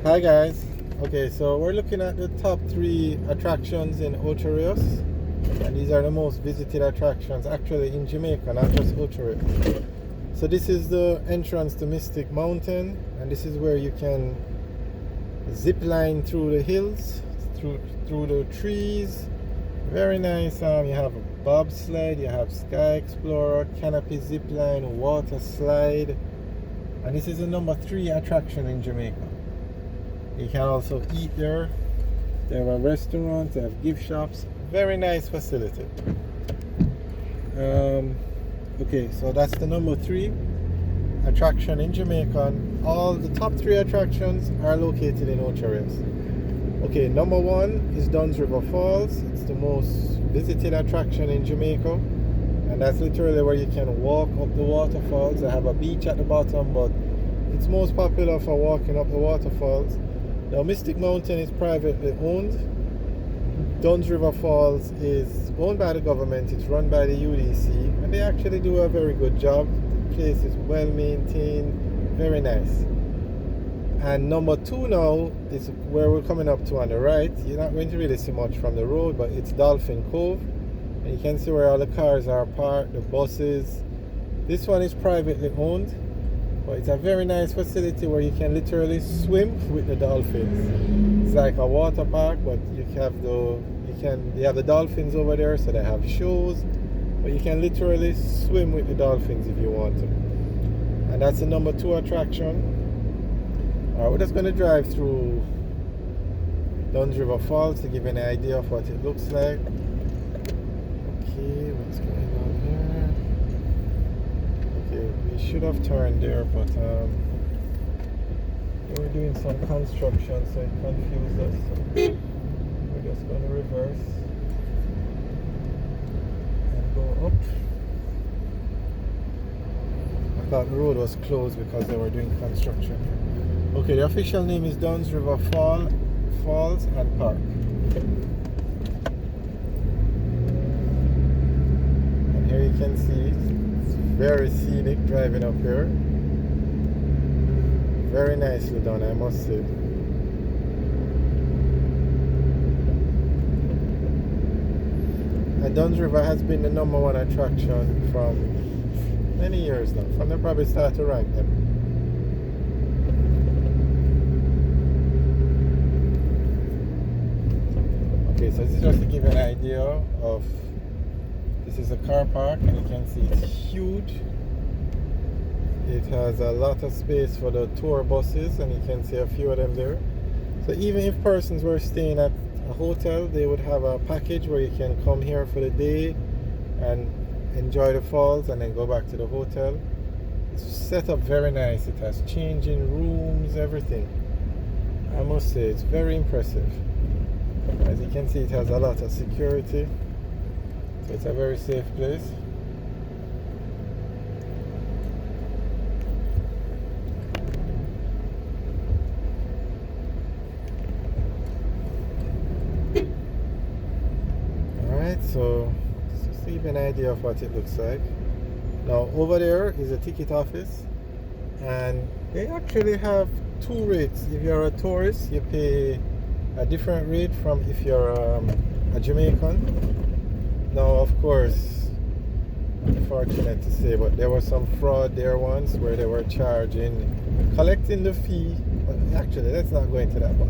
Hi guys. Okay, so we're looking at the top 3 attractions in Ocho Rios, and these are the most visited attractions actually in Jamaica, not just Ocho Rios. So this is the entrance to Mystic Mountain, and this is where you can zip line through the hills, through the trees. Very nice. You have a bobsled, you have Sky Explorer, canopy zip line, water slide, and this is the number 3 attraction in Jamaica. You can also eat there. They have a restaurant, they have gift shops. Very nice facility. Okay, so that's the number 3 attraction in Jamaica. All the top 3 attractions are located in Ocho Rios. Okay, number 1 is Dunn's River Falls. It's the most visited attraction in Jamaica, and that's literally where you can walk up the waterfalls. They have a beach at the bottom, but it's most popular for walking up the waterfalls. Now, Mystic Mountain is privately owned. Dunn's River Falls is owned by the government. It's run by the UDC, and they actually do a very good job. The place is well maintained, very nice. And number 2 now is where we're coming up to on the right. You're not going to really see much from the road, but it's Dolphin Cove, and you can see where all the cars are parked, the buses. This one is privately owned, but it's a very nice facility where you can literally swim with the dolphins. It's like a water park, but you have the dolphins over there, so they have shows, but you can literally swim with the dolphins if you want to. And that's the number 2 attraction. Alright, we're just going to drive through Dunn's River Falls to give you an idea of what it looks like. Okay, what's going on here? Okay, we should have turned there, but they were doing some construction, so it confused us. So we're just going to reverse and go up. I thought the road was closed because they were doing construction here. Okay, the official name is Dunn's River Falls and Park. And here you can see it's very scenic driving up here. Very nicely done, I must say. And Dunn's River has been the number 1 attraction from many years now, from they probably started to rank them. Okay, so this is just to give you an idea of, this is a car park, and you can see it's huge. It has a lot of space for the tour buses, and you can see a few of them there. So even if persons were staying at a hotel, they would have a package where you can come here for the day and enjoy the falls and then go back to the hotel. It's set up very nice. It has changing rooms, everything. I must say it's very impressive. As you can see, it has a lot of security, so it's a very safe place. Alright, so just to give you an idea of what it looks like. Now over there is a ticket office, and they actually have 2 rates. If you're a tourist, you pay a different rate from if you're a Jamaican. Now, of course, unfortunate to say, but there was some fraud there once where they were collecting the fee. But actually, let's not go into that. But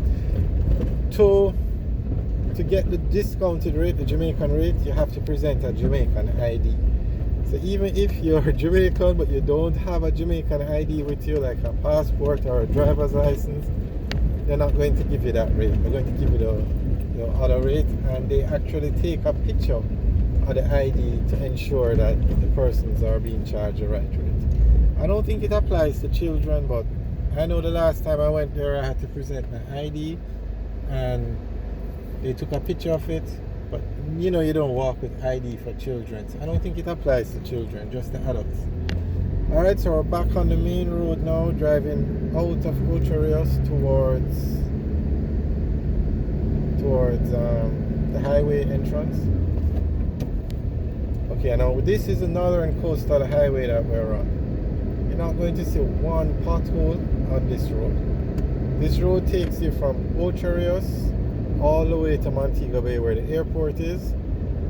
to get the discounted rate, the Jamaican rate, you have to present a Jamaican ID. So even if you're Jamaican but you don't have a Jamaican ID with you, like a passport or a driver's license, they're not going to give you that rate. They're going to give you the other rate, and they actually take a picture of the ID to ensure that the persons are being charged the right rate. I don't think it applies to children, but I know the last time I went there, I had to present my ID, and they took a picture of it. But you know, you don't walk with ID for children, so I don't think it applies to children, just the adults. Alright, so we're back on the main road now, driving out of Ocho Rios towards the highway entrance. Okay, now this is the northern coastal highway that we're on. You're not going to see one pothole on this road. This road takes you from Ocho Rios all the way to Montego Bay where the airport is,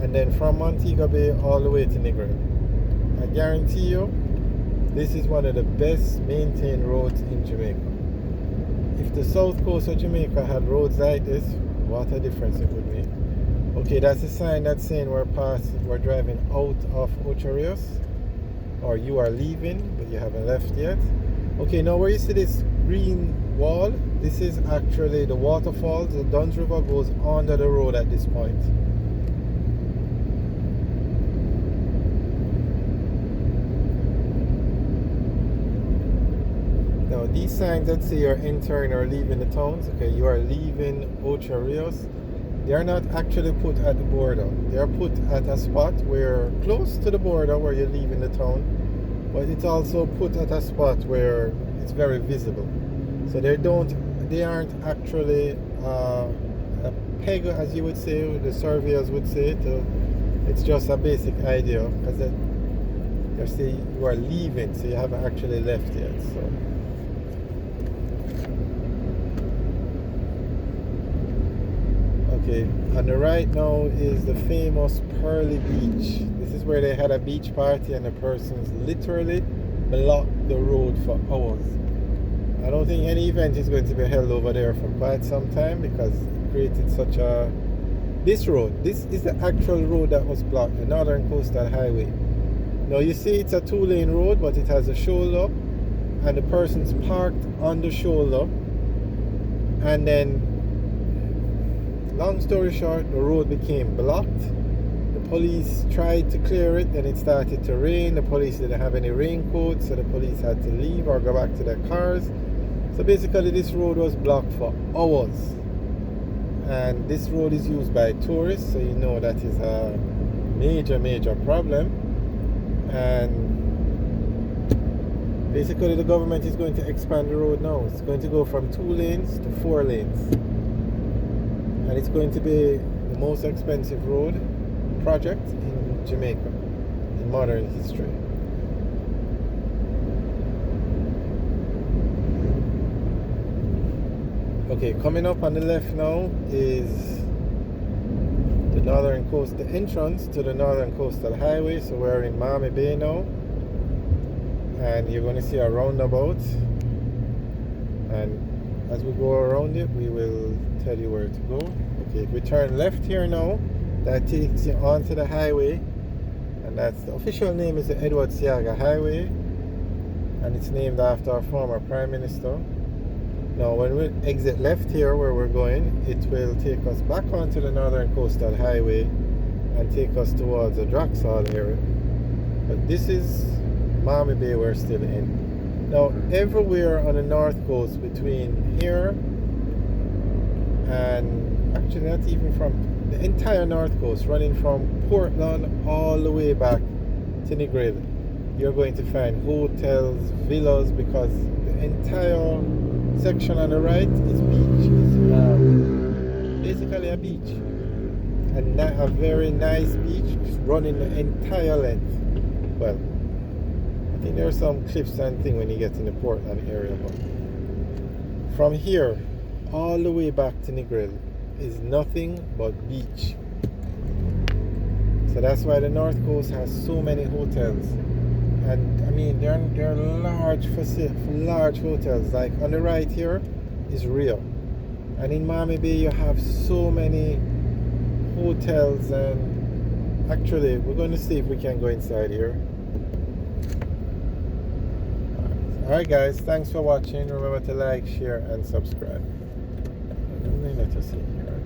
and then from Montego Bay all the way to Negril. I guarantee you, this is one of the best maintained roads in Jamaica. If the south coast of Jamaica had roads like this, what a difference it would make. Okay, that's a sign that's saying we're driving out of Ocho Rios, or you are leaving, but you haven't left yet. Okay, now where you see this green wall, this is actually the waterfall. The Dunn River goes under the road at this point. Now these signs that say you're entering or leaving the towns, okay, you are leaving Ocho Rios, they are not actually put at the border. They are put at a spot where close to the border where you're leaving the town, but it's also put at a spot where it's very visible. So they aren't actually a peg, as you would say, the surveyors would say. It's just a basic idea, because they say you are leaving, so you haven't actually left yet. So. Okay, on the right now is the famous Pearly Beach. This is where they had a beach party and the persons literally blocked the road for hours. I don't think any event is going to be held over there for quite some time, because it created such a... This road, this is the actual road that was blocked, the Northern Coastal Highway. Now you see it's a 2-lane road, but it has a shoulder, and the persons parked on the shoulder, and then, long story short, the road became blocked. The police tried to clear it, then it started to rain. The police didn't have any raincoat, so the police had to leave or go back to their cars. So basically this road was blocked for hours. And this road is used by tourists, so you know that is a major problem. And basically the government is going to expand the road now. It's going to go from 2 lanes to 4 lanes. And it's going to be the most expensive road project in Jamaica in modern history. Okay, coming up on the left now is the Northern Coast, the entrance to the Northern Coastal Highway. So we're in Miami Bay now, and you're going to see a roundabout, and as we go around it, we will tell you where to go. Okay, if we turn left here now, that takes you onto the highway, and that's the official name is the Edward Seaga Highway, and it's named after our former Prime Minister. Now when we exit left here where we're going, it will take us back onto the Northern Coastal Highway and take us towards the Draxall area. But this is Miami Bay we're still in. Now everywhere on the north coast between here and actually not even from the entire north coast, running from Portland all the way back to Negril, you're going to find hotels, villas, because the entire section on the right is beach. It's basically a beach, and a very nice beach running the entire length. Well, I think there are some cliffs and things when you get in the Portland area, but from here all the way back to Negril is nothing but beach. So that's why the North Coast has so many hotels. And I mean, they're large hotels. Like on the right here is Rios, and in Miami Bay you have so many hotels. And actually, we're going to see if we can go inside here. Alright guys, thanks for watching. Remember to like, share and subscribe. Let me let us see here.